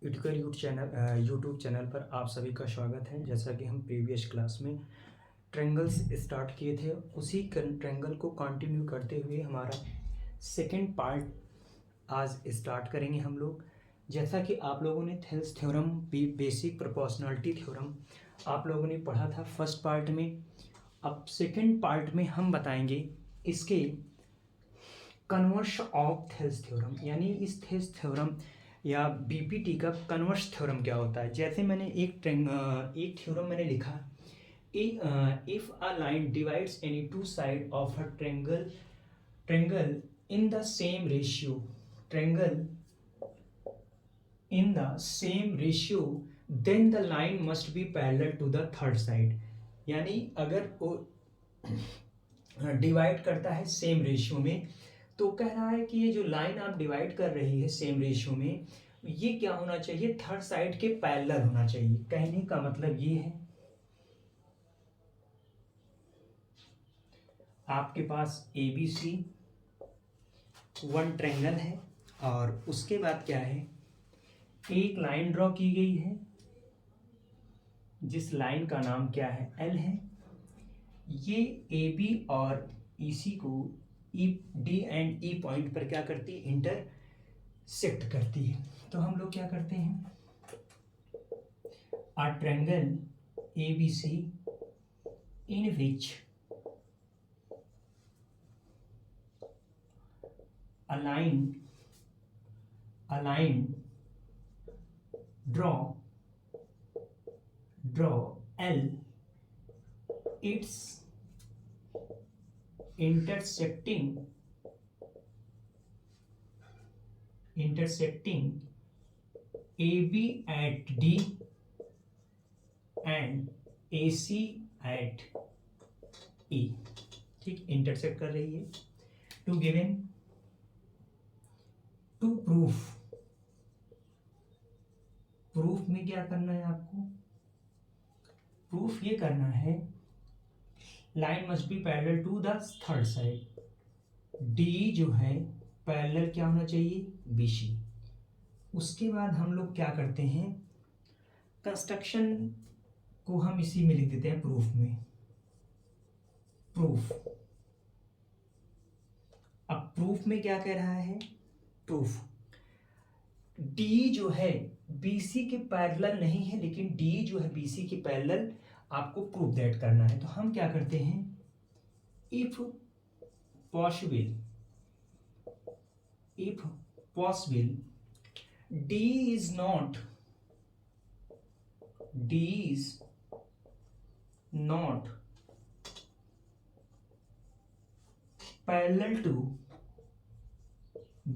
Itkar YouTube channel पर आप सभी का स्वागत है। जैसा कि हम प्रीवियस क्लास में ट्रेंगल्स स्टार्ट किए थे, उसी ट्रेंगल को कंटिन्यू करते हुए हमारा सेकेंड पार्ट आज स्टार्ट करेंगे हम लोग। जैसा कि आप लोगों ने Thales theorem, basic proportionality theorem आप लोगों ने पढ़ा था फर्स्ट पार्ट में। अब सेकेंड पार्ट में हम बताएंगे इसके कन्वर्स ऑफ थेल्स थ्योरम, यानी इस थेल्स थ्योरम या बीपीटी का कन्वर्स थ्योरम क्या होता है। जैसे मैंने एक थ्योरम मैंने लिखा, if a line divides any to side of a triangle in the same ratio, triangle in the same ratio, then the line must be parallel to the third side। यानी अगर वो डिवाइड करता है same ratio में, तो कह रहा है कि ये जो लाइन आप डिवाइड कर रही है सेम रेशियो में, ये क्या होना चाहिए, थर्ड साइड के पैरेलल होना चाहिए। कहने का मतलब ये है, आपके पास A B C one triangle है और उसके बाद क्या है, एक लाइन ड्रॉ की गई है जिस लाइन का नाम क्या है, एल है। ये ए बी और ई सी को E D and E point पर क्या करती है, इंटरसेक्ट करती है। तो हम लोग क्या करते हैं, a triangle ABC in which a line draw L, it's intersecting AB at D and AC at E। ठीक, इंटरसेक्ट कर रही है। टू गिवन, टू प्रूफ में क्या करना है आपको, प्रूफ ये करना है line must be parallel to the third side. D जो है पैरेलल क्या होना चाहिए, BC। उसके बाद हम लोग क्या करते हैं, कंस्ट्रक्शन को हम इसी में लिख देते हैं प्रूफ में। प्रूफ, अब प्रूफ में क्या कह रहा है, प्रूफ डी जो है बीसी के पैरेलल नहीं है, लेकिन डी जो है बीसी के पैरेलल आपको प्रूफ दैट करना है। तो हम क्या करते हैं, if possible D is not parallel to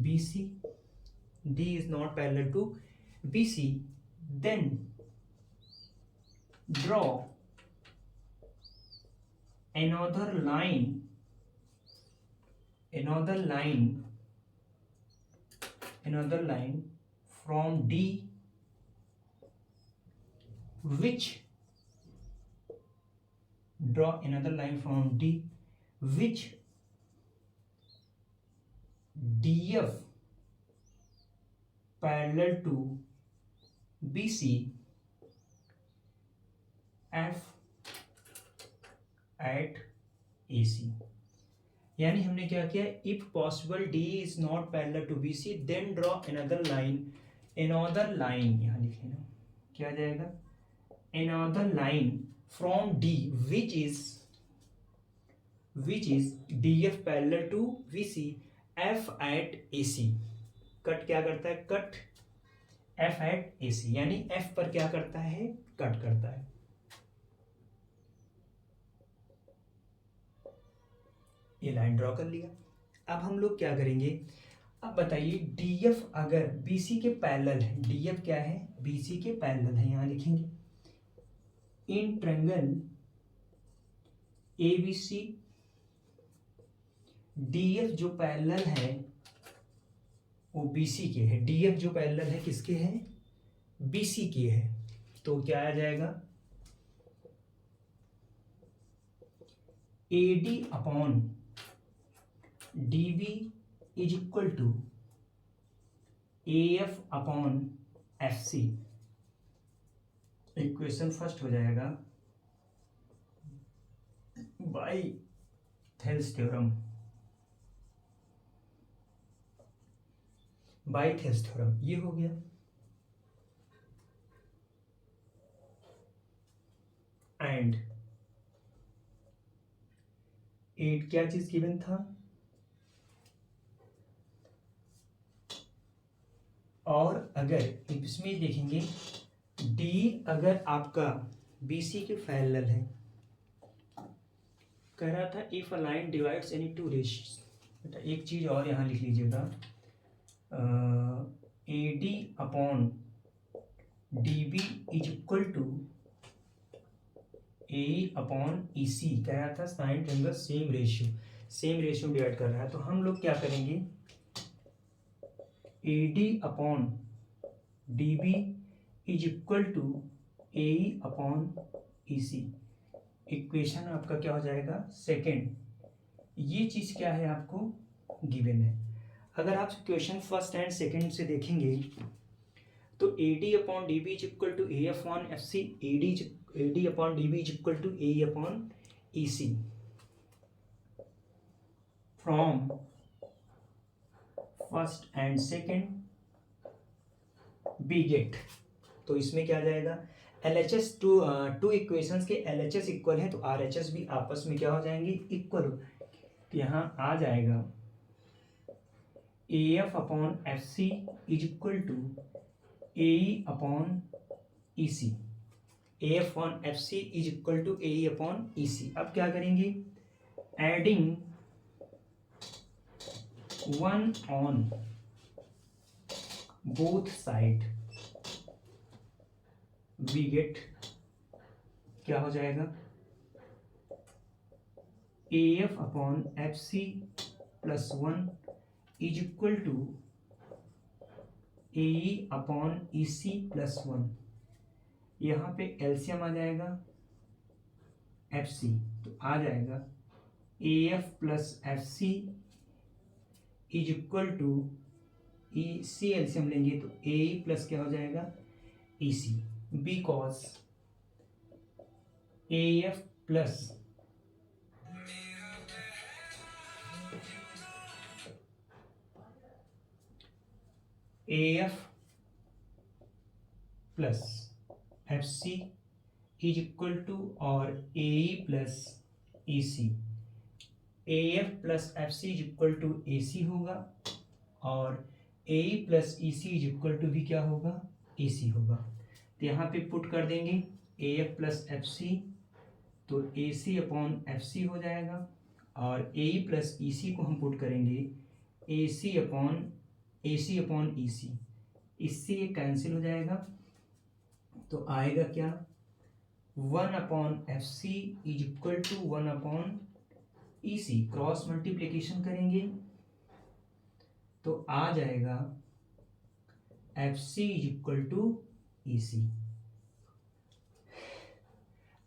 BC, D is not parallel to BC, then draw another line from D which DF parallel to BC, F at AC। यानी हमने क्या किया, if possible D is not parallel to BC, then draw another line यहाँ लिख लेना, क्या आ जाएगा, another line from D which is DF parallel to BC, F at AC। Cut क्या करता है, कट F at AC, यानी F पर क्या करता है, कट करता है। ये लाइन ड्रॉ कर लिया। अब हम लोग क्या करेंगे, अब बताइए DF अगर BC के पैरेलल है, DF क्या है, BC के पैरेलल है, यहां लिखेंगे इन ट्रायंगल ABC, DF जो पैरेलल है वो BC के है, DF जो पैरेलल है किसके है, BC के है। तो क्या आ जाएगा, AD upon DB is equal to AF upon FC। Equation first हो जाएगा by Thales theorem, by Thales theorem ये हो गया। एंड 8 क्या चीज गिवन था, और अगर इसमें देखेंगे D अगर आपका BC के पैरेलल है, कह रहा था if a line divides any two ratios. बेटा एक चीज और यहाँ लिख लीजिएगा, AD upon DB is equal to AE upon EC। कह रहा था साइन ट्रायंगल सेम रेशियो में डिवाइड कर रहा है, तो हम लोग क्या करेंगे, AD upon DB is equal to AE upon EC। Equation आपका क्या हो जाएगा सेकेंड। ये चीज क्या है आपको गिवन है। अगर आप क्वेश्चन फर्स्ट एंड सेकेंड से देखेंगे तो AD upon DB is equal to A upon FC, AD upon DB is equal to AE upon EC। From first and second we get, तो इसमें क्या आ जाएगा LHS, टू इक्वेशंस के LHS equal है तो RHS भी आपस में क्या हो जाएंगे इक्वल। तो यहाँ आ जाएगा AF upon FC is equal to AE upon EC। AF upon FC is equal to AE upon EC। अब क्या करेंगे, adding 1 on both side we get, क्या हो जाएगा AF upon FC plus 1 is equal to AE upon EC plus 1। यहाँ पे LCM आ जाएगा FC, तो आ जाएगा AF plus FC is equal to EC, LCM लेंगे तो AE प्लस क्या हो जाएगा EC, because AF plus FC is equal to और AE plus EC। AF plus FC is equal to AC होगा और AE plus EC is equal to भी क्या होगा AC होगा। तो यहाँ पे पुट कर देंगे AF प्लस FC, तो AC अपॉन FC हो जाएगा और AE प्लस EC को हम पुट करेंगे AC अपॉन EC। इससे ये कैंसिल हो जाएगा, तो आएगा क्या 1 upon FC is equal to 1 upon EC। Cross multiplication करेंगे तो आ जाएगा FC is equal to EC।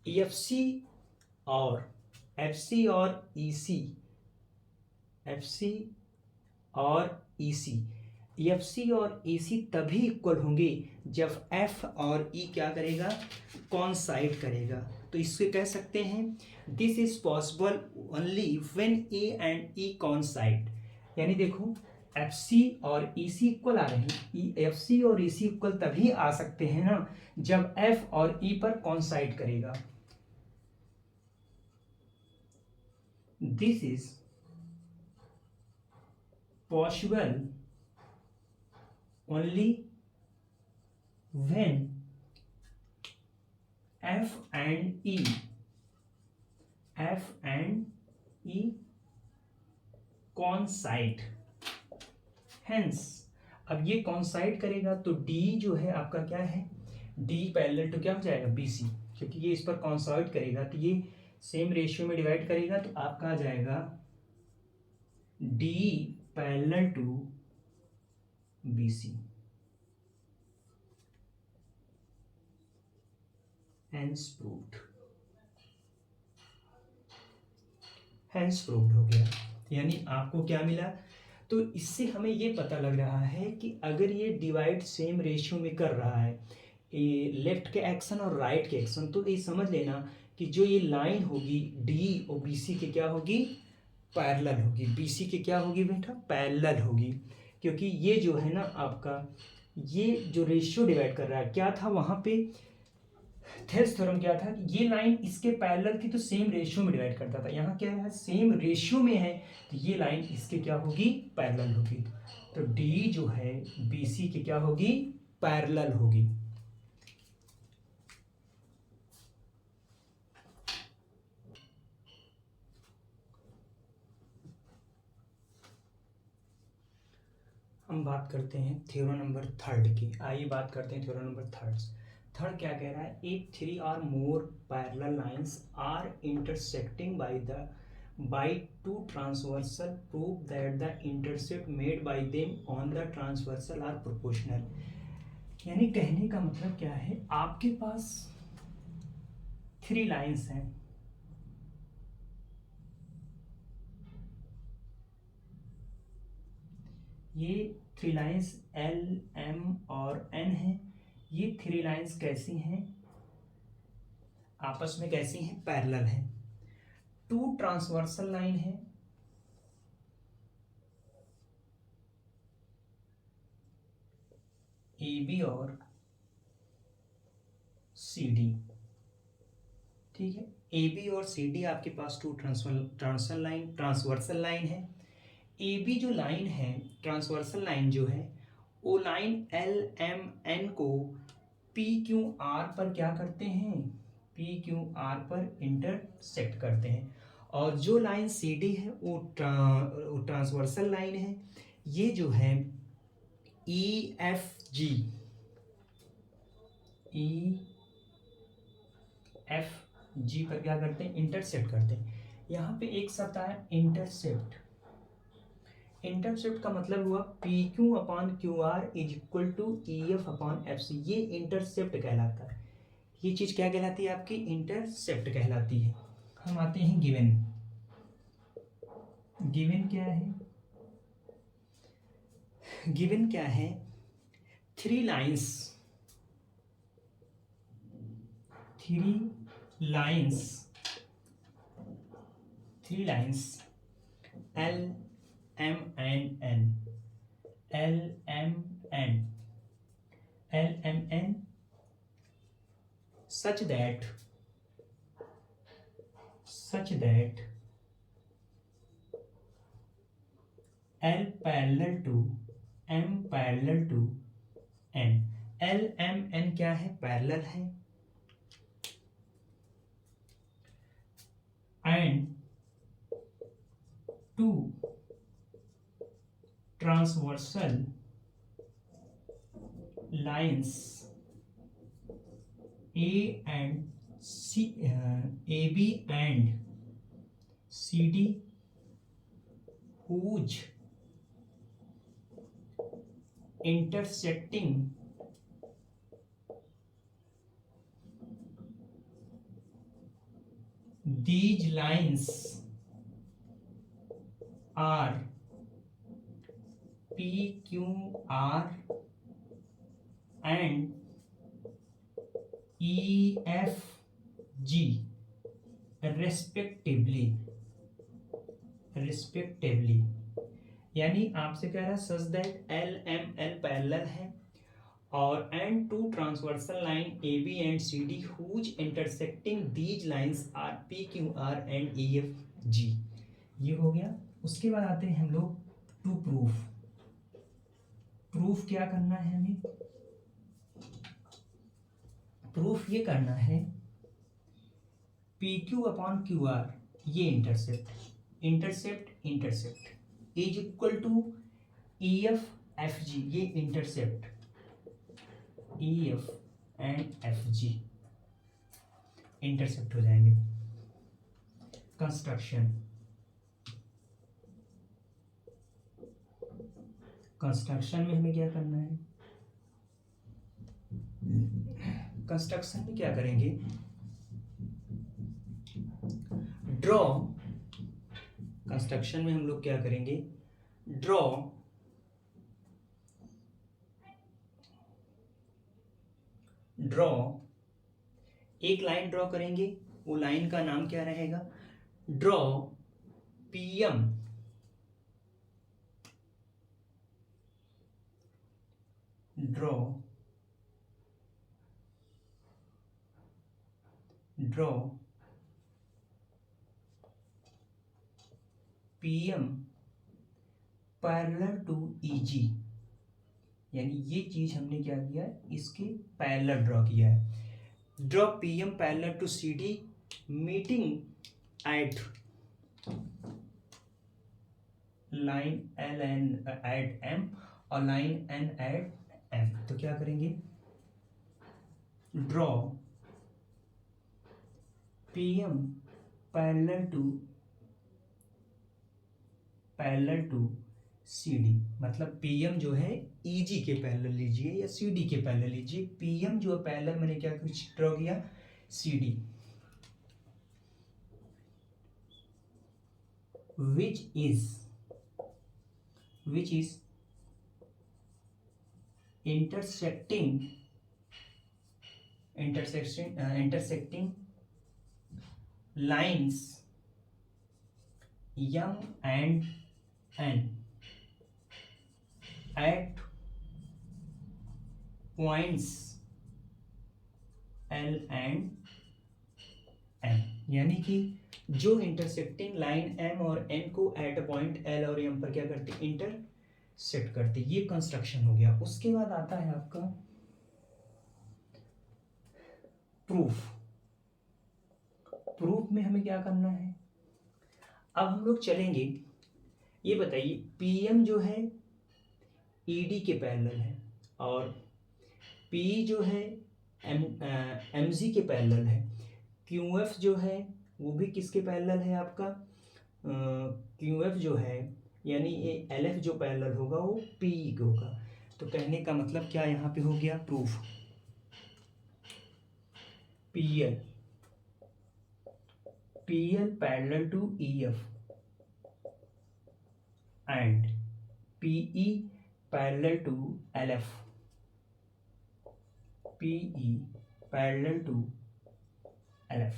FC और FC और EC, FC और EC, FC और EC तभी इक्वल होंगे जब F और E क्या करेगा कॉन्साइड करेगा। तो इससे कह सकते हैं this is possible only when A and E कॉन्साइड। यानी देखो FC और EC इक्वल आ रहे हैं, FC और EC इक्वल तभी आ सकते हैं ना जब F और E पर कॉन्साइड करेगा। This is possible only when F and E coincide। Hence अब ये coincide करेगा तो D जो है आपका क्या है, D पैरेलल टू क्या हो जाएगा BC, क्योंकि ये इस पर coincide करेगा तो ये सेम रेशियो में डिवाइड करेगा तो आपका आ जाएगा D parallel to BC। Hence proved हो गया। यानी आपको क्या मिला, तो इससे हमें ये पता लग रहा है कि अगर ये डिवाइड सेम रेशियो में कर रहा है ये लेफ्ट के एक्शन और राइट के एक्शन, तो ये समझ लेना कि जो ये लाइन होगी डी और बीसी के क्या होगी, पैरेलल होगी। बीसी के क्या होगी बेटा, पैरेलल होगी, क्योंकि ये जो है ना आपका ये जो रेशियो डिवाइड कर रहा है, क्या था वहाँ पे थेल्स थ्योरम क्या था, ये लाइन इसके पैरेलल थी तो सेम रेशियो में डिवाइड करता था। यहाँ क्या है, सेम रेशियो में है तो ये लाइन इसके क्या होगी, पैरेलल होगी। तो डी जो है बीसी की क्या होगी, पैरेलल होगी। हम बात करते हैं थ्योरम नंबर थर्ड की। आइए बात करते हैं थ्योरम नंबर थर्ड क्या कह रहा है, if three or more parallel lines are intersecting by two transversal, prove that the intercept made by them on the transversal are proportional। यानी कहने का मतलब क्या है, आपके पास थ्री लाइंस हैं, ये थ्री लाइंस एल एम और एन है। ये थ्री लाइंस कैसी हैं, आपस में कैसी हैं, पैरेलल हैं। टू ट्रांसवर्सल लाइन है, ए बी और सी डी, ठीक है। ए बी और सी डी आपके पास टू ट्रांसवर्सल लाइन है। ए बी जो लाइन है, ट्रांसवर्सल लाइन जो है, वो लाइन एल एम एन को पी क्यू आर पर क्या करते हैं, पी क्यू आर पर इंटरसेक्ट करते हैं। और जो लाइन सी डी है वो ट्रांसवर्सल लाइन है। ये जो है ई एफ जी पर क्या करते हैं, इंटरसेप्ट करते हैं। यहाँ पे एक शब्द आया इंटरसेप्ट। इंटरसेप्ट का मतलब हुआ P Q upon Q R is equal to E F upon F C, ये इंटरसेप्ट कहलाता है। ये चीज क्या कहलाती है, आपकी इंटरसेप्ट कहलाती है। हम आते हैं गिवन। गिवन क्या है, गिवन क्या है, three lines L M and N such that L parallel to M parallel to N। L M N क्या है, पैरेलल है। And two transversal lines A and C, AB and CD whose intersecting these lines are PQR and EFG respectively। यानी आपसे कह रहा है such that L M L parallel है और and two transversal line A B and C D whose intersecting these lines are P Q R and E F G. ये हो गया। उसके बाद आते हैं हम लोग टू प्रूफ क्या करना है हमें, प्रूफ ये करना है P Q upon Q R, ये intercept is equal to E F F G, ये intercept E F and F G intercept हो जाएंगे। कंस्ट्रक्शन में हमें क्या करना है, कंस्ट्रक्शन में क्या करेंगे, ड्रॉ। कंस्ट्रक्शन में हम लोग क्या करेंगे, ड्रॉ एक लाइन ड्रॉ करेंगे, वो लाइन का नाम क्या रहेगा? Draw PM draw PM parallel to EG, यानी ये चीज हमने क्या किया है, इसके पैरेलल ड्रॉ किया है। Draw PM parallel to CD meeting at line L N at M और लाइन एन एट एम। तो क्या करेंगे? Draw PM parallel to CD, मतलब पीएम जो है ईजी के पैरेलल लीजिए या सीडी के पैरेलल लीजिए। पीएम जो है पैरेलल मैंने क्या कुछ ड्रॉ किया? CD, which is intersecting lines M and N at points L and M, यानी कि जो इंटरसेक्टिंग लाइन M और N को एट अ पॉइंट L और M पर क्या करते हैं? इंटरसेक्ट करते। ये कंस्ट्रक्शन हो गया। उसके बाद आता है आपका प्रूफ में हमें क्या करना है? अब हम लोग चलेंगे, ये बताइए पीएम जो है ईडी के पैरेलल है और पी जो है एमजी के पैरेलल है, क्यूएफ जो है वो भी किसके पैरेलल है आपका? क्यूएफ जो है यानी ये एलएफ जो पैरेलल होगा वो पी को होगा। तो कहने का मतलब क्या यहाँ पे हो गया? Proof PL parallel to EF and PE parallel to LF, PE parallel to LF.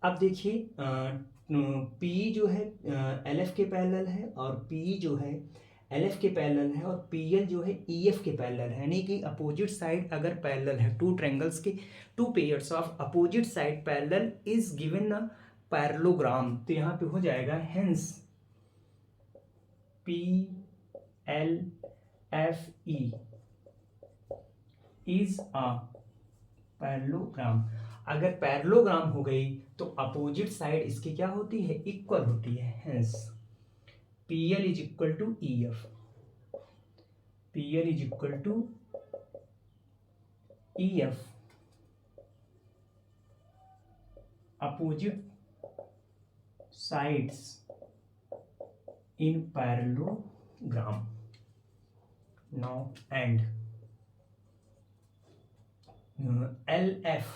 अब देखिए पी जो है एलएफ के पैरेलल है और पी जो है एलएफ के पैरेलल है और पीएल जो है ईएफ के पैरेलल है, यानी कि अपोजिट साइड अगर पैरेलल है, टू ट्रायंगल्स के two pairs of opposite side parallel is given a parallelogram. तो यहाँ पे हो जाएगा hence P L F E is a parallelogram. अगर पैरेललोग्राम हो गई तो अपोजिट साइड इसकी क्या होती है? इक्वल होती है। Hence PL is equal to EF, PL is equal to EF opposite sides in parallelogram. Now and LF,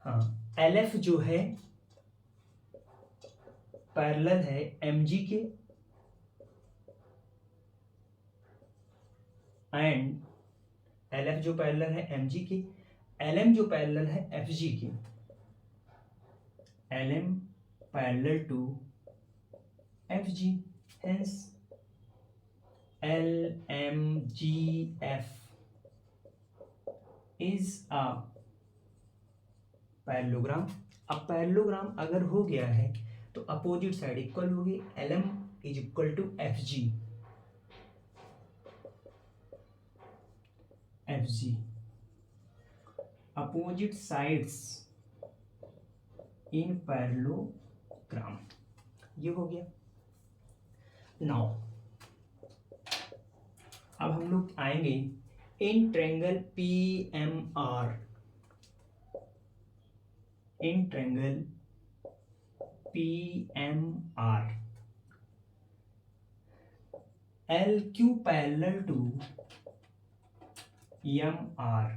हाँ LF जो है पैरेलल है MG के एंड LF जो पैरेलल है MG के, LM जो पैरेलल है FG के, LM parallel to FG, hence LMGF is a parallelogram. अब पैरेललोग्राम अगर हो गया है तो अपोजिट साइड इक्वल होगी। LM is equal to FG, opposite sides in parallelogram. ये हो गया। नाउ अब हम लोग आएंगे in triangle PMR, in triangle PMR LQ parallel to MR।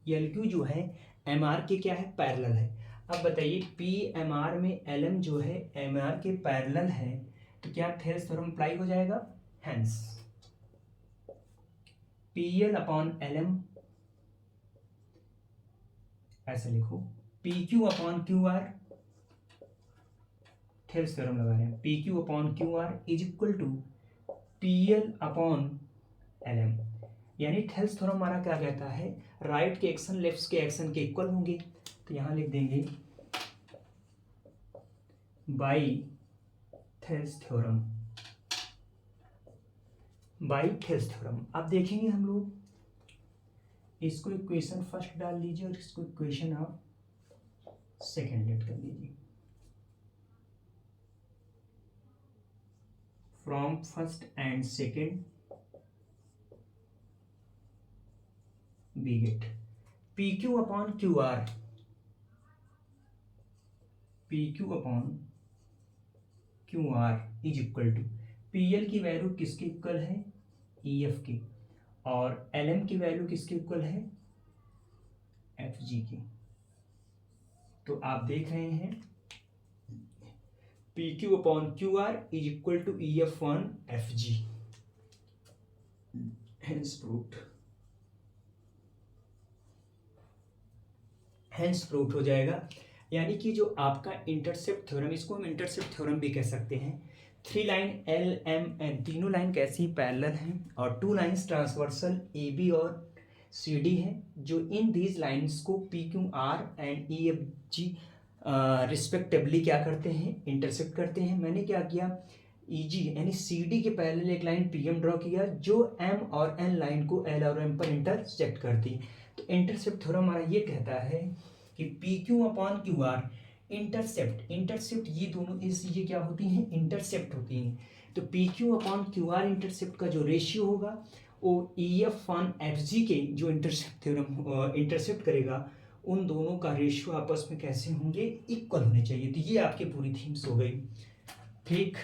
LQ जो है MR के क्या है? पैरेलल है। अब बताइए पी एम आर में एल एम जो है एम आर के पैरेलल है, तो क्या थेल्स थ्योरम अप्लाई हो जाएगा। Hence P L upon L M, ऐसे लिखो, P Q upon Q R, Thales theorem लगा रहे हैं, P Q upon Q R is equal to P L upon L M. यानी थेल्स थ्योरम हमारा क्या कहता है, राइट के एक्शन लेफ्ट के एक्शन के इक्वल होंगे। तो यहां लिख देंगे by Thales theorem, by Thales theorem. अब देखेंगे हम लोग, इसको इक्वेशन फर्स्ट डाल लीजिए और इसको इक्वेशन आप सेकेंड लेट कर लीजिए। From first and second we get PQ upon QR, PQ upon QR is equal to PL की वैल्यू किसके इक्वल है, EF के, और LM की वैल्यू किसके इक्वल है, FG के। तो आप देख रहे हैं PQ upon QR is equal to EF on FG, hence proved, hence proved हो जाएगा। यानी कि जो आपका इंटरसेप्ट थ्योरम, इसको हम इंटरसेप्ट थ्योरम भी कह सकते हैं। Three line L M N, तीनों लाइन कैसी पैरेलल हैं, और two lines transversal A B और सी डी है, जो इन दीज लाइंस को P Q R and E F G respectively क्या करते हैं, इंटरसेप्ट करते हैं। मैंने क्या किया, ई जी यानी सी डी के पैरेलल एक लाइन पी एम ड्रॉ किया जो एम और एन लाइन को एल और एम पर इंटरसेक्ट करती है। तो इंटरसेप्ट थ्योरम हमारा ये कहता है कि P Q upon Q are intercept, intercept ये दोनों ये क्या होती हैं, इंटरसेप्ट होती हैं। तो P Q upon Q are intercept का जो रेशियो होगा वो E F on F G के जो इंटरसेप्ट थ्योरम इंटरसेप्ट करेगा, उन दोनों का रेशियो आपस में कैसे होंगे, इक्वल होने चाहिए। तो ये आपकी पूरी थीम्स हो गई। ठीक,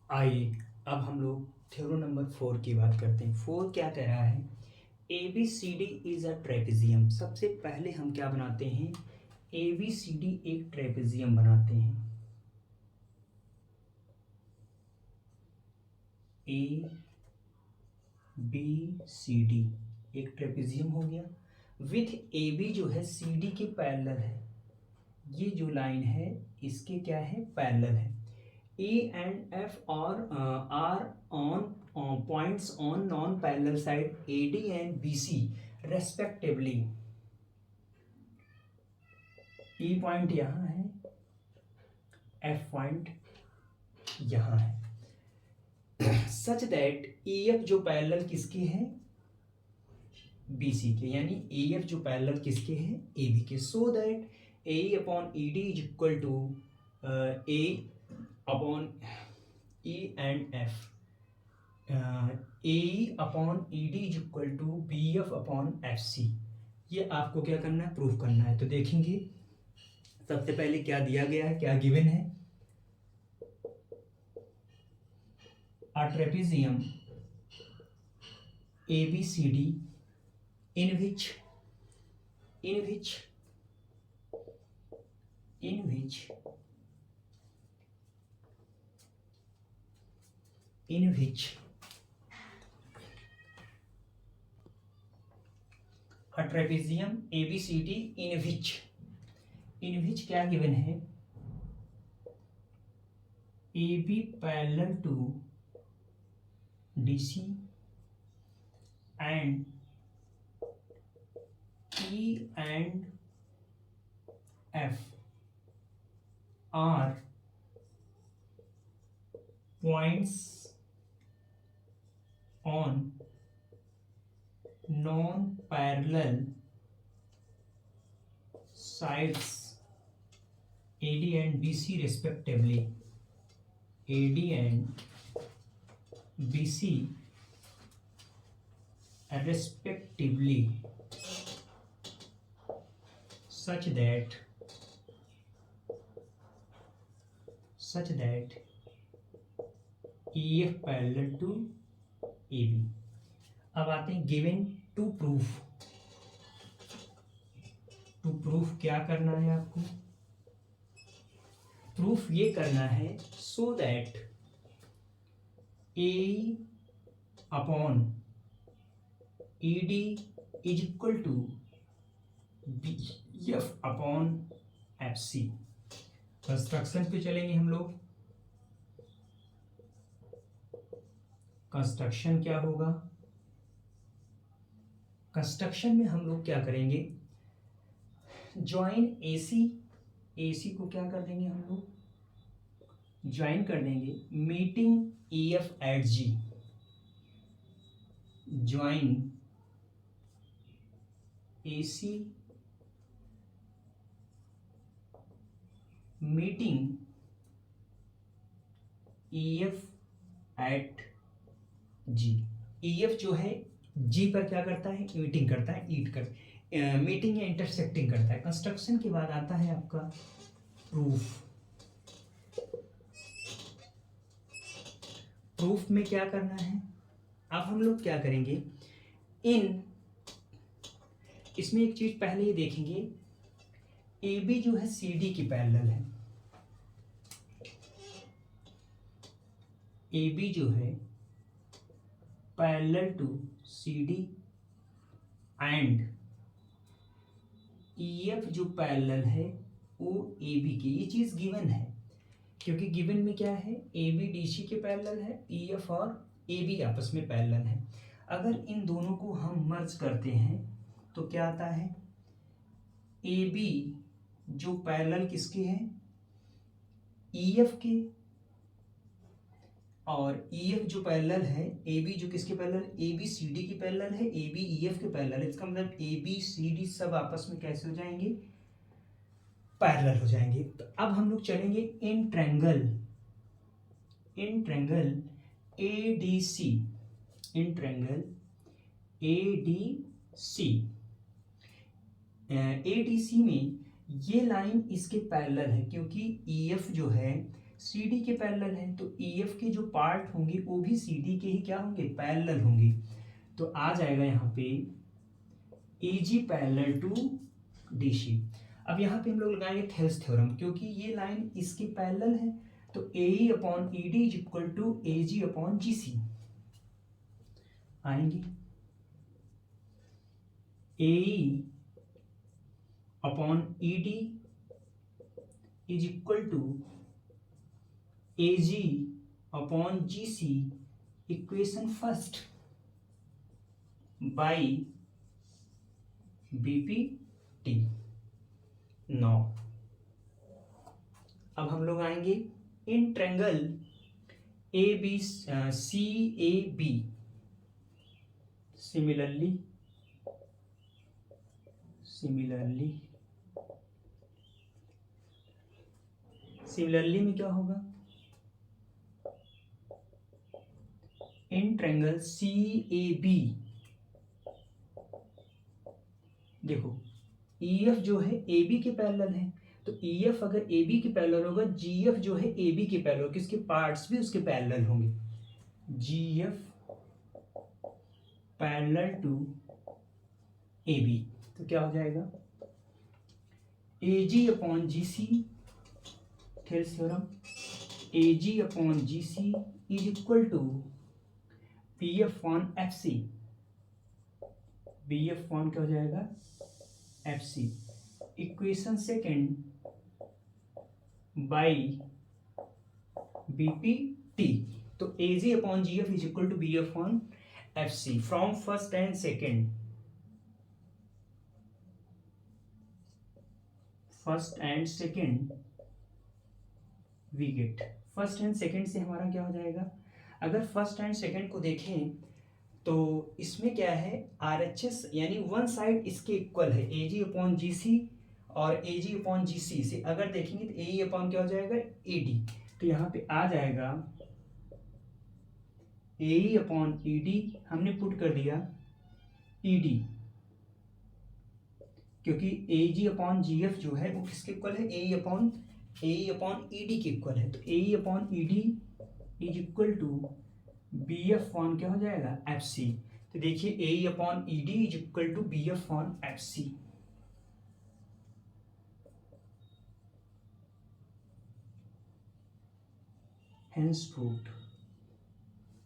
आइए अब हम लोग थ्योरम नंबर 4 की बात करते हैं। 4 क्या कह रहा है, A B C D is a trapezium. सबसे पहले हम क्या बनाते हैं, ए बी सी डी एक ट्रेपेजियम बनाते हैं। ए बी सी डी एक ट्रेपेजियम हो गया, विथ ए बी जो है सी डी के पैरेलल है। ये जो लाइन है इसके क्या है, पैरेलल है। E and F are on points on non-parallel side AD and BC respectively. E point यहाँ है, F पॉइंट यहाँ है, सच दैट EF जो पैरेलल किसके हैं, BC के, यानी EF जो पैरेलल किसके हैं, AB के। So that AE upon ED is equal to A upon E and F, AE upon ED is equal to BF upon FC। ये आपको क्या करना है, प्रूफ करना है। तो देखेंगे सबसे पहले क्या दिया गया है, क्या गिवन है, a trapezium ABCD in which a trapezium ABCD in which क्या गिवन है, AB parallel to DC and E and F are points on non-parallel sides AD and BC respectively, AD and BC respectively, such that E F parallel to A B. अब आते हैं given to proof. To proof क्या करना है आपको? Proof ये करना है so that A upon E D is equal to B F upon F C. Construction पे चलेंगे हम लोग। कंस्ट्रक्शन क्या होगा? कंस्ट्रक्शन में हम लोग क्या करेंगे? ज्वाइन एसी को क्या कर देंगे हम लोग? ज्वाइन कर देंगे meeting E F at G. Join AC meeting E F at G. E F जो है जी पर क्या करता है? मीटिंग करता है, मीटिंग या इंटरसेक्टिंग करता है। कंस्ट्रक्शन के बाद आता है आपका प्रूफ। प्रूफ में क्या करना है? अब हम लोग क्या करेंगे? इसमें एक चीज पहले ही देखेंगे, ए बी जो है सी डी की पैरेलल है। ए बी जो है parallel to C D and E F जो पैरेलल है वो ए बी की। ये चीज गिवन है क्योंकि गिवन में क्या है? ए बी डी सी के पैरेलल है, ई एफ और ए बी आपस में पैरेलल है। अगर इन दोनों को हम मर्ज करते हैं तो क्या आता है? ए बी जो पैरेलल किसके हैं? ई एफ के, और ई एफ जो पैरेलल है ए बी जो किसके पैरेलल? ए बी सी डी की पैरेलल है, ए बी ई एफ के पैरेलल है। इसका मतलब ए बी सी डी सब आपस में कैसे हो जाएंगे? पैरेलल हो जाएंगे। तो अब हम लोग चलेंगे in triangle A D C. In triangle A D C में ये लाइन इसके पैरेलल है क्योंकि ई एफ जो है सी डी के पैरेलल है, तो ई एफ के जो पार्ट होंगे वो भी सी डी के ही क्या होंगे? पैरेलल होंगे। तो आ जाएगा यहाँ पे ए जी पैरेलल टू डी सी। अब यहाँ पे हम लोग लगाएंगे थेल्स थ्योरम क्योंकि ये लाइन इसके पैरेलल है, तो A E upon E D is equal to A G upon G C आएंगे। A upon E D is equal to A G upon G C equation first by BP T. Now. अब हम लोग आएंगे in triangle A B C A B. Similarly में क्या होगा? In triangle C A B देखो ई F जो है ए बी के पैरेलल है, तो ई एफ अगर ए बी के पैरेलल होगा, जी एफ जो है ए बी के पैरेलल, किसके पार्ट्स भी उसके पैरेलल होंगे। G F parallel to A B, तो क्या हो जाएगा? A G upon G C, Thales theorem, A G upon G C is equal to P F on F C. B F on क्या हो जाएगा? F C. Equation second by B P T. तो A G upon G F is equal to B F on F C from first and second. First and second we get, first and second से हमारा क्या हो जाएगा? अगर first and second को देखें तो इसमें क्या है? RHS यानी वन साइड इसके इक्वल है, ए जी अपॉन जी सी और ए जी अपॉन जी सी से अगर देखेंगे तो ए ई अपॉन क्या हो जाएगा? A D. तो यहाँ पे आ जाएगा ए ई अपॉन ई डी, हमने पुट कर दिया ई डी क्योंकि ए जी अपॉन जी एफ जो है वो किसके इक्वल है? A E upon E D के इक्वल है। तो A E upon E D is equal to B F on क्या हो जाएगा एफ सी। तो देखिए A upon E D is equal to B F on F C. Hence proved,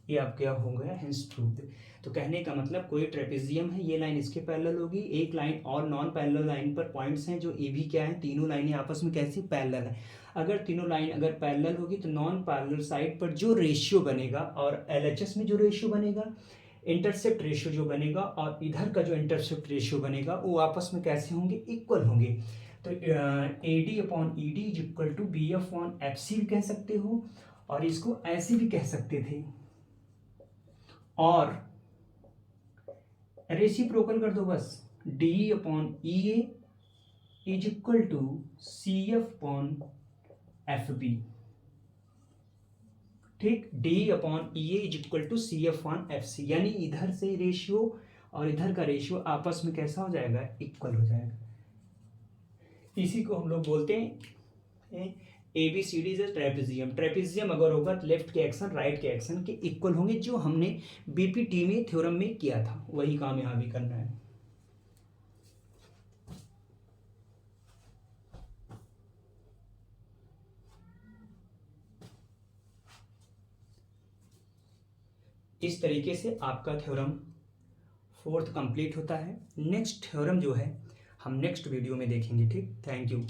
ये आप क्या हो गया हेंस प्रूव्ड। तो कहने का मतलब कोई ट्रेपेजियम है, ये लाइन इसके पैरेलल होगी, एक लाइन और नॉन पैरेलल लाइन पर पॉइंट्स हैं जो ए भी क्या है, तीनों लाइनें आपस में कैसी पैरेलल है। अगर तीनों लाइन अगर पैरेलल होगी तो नॉन पैरेलल साइड पर जो रेशियो बनेगा और एलएचएस में जो रेशियो बनेगा, इंटरसेप्ट रेशियो जो बनेगा और इधर का जो इंटरसेप्ट रेशियो बनेगा वो आपस में कैसे होंगे, इक्वल होंगे। तो A D upon E D is equal to B F on F C भी कह सकते हो, और इसको ऐसे भी कह सकते थे, और रेसिप्रोकल कर दो बस, D upon E A is equal to C F upon F B. ठीक, D upon E A is equal to C F on F C, यानी इधर से रेशियो और इधर का रेशियो आपस में कैसा हो जाएगा, इक्वल हो जाएगा। इसी को हम लोग बोलते हैं A B C D is trapezium. Trapezium अगर होगा तो लेफ्ट के एक्शन राइट के एक्शन के इक्वल होंगे, जो हमने बीपीटी में थ्योरम में किया था वही काम यहाँ भी करना है। इस तरीके से आपका थ्योरम 4th कंप्लीट होता है। नेक्स्ट थ्योरम जो है हम नेक्स्ट वीडियो में देखेंगे। ठीक, थैंक यू।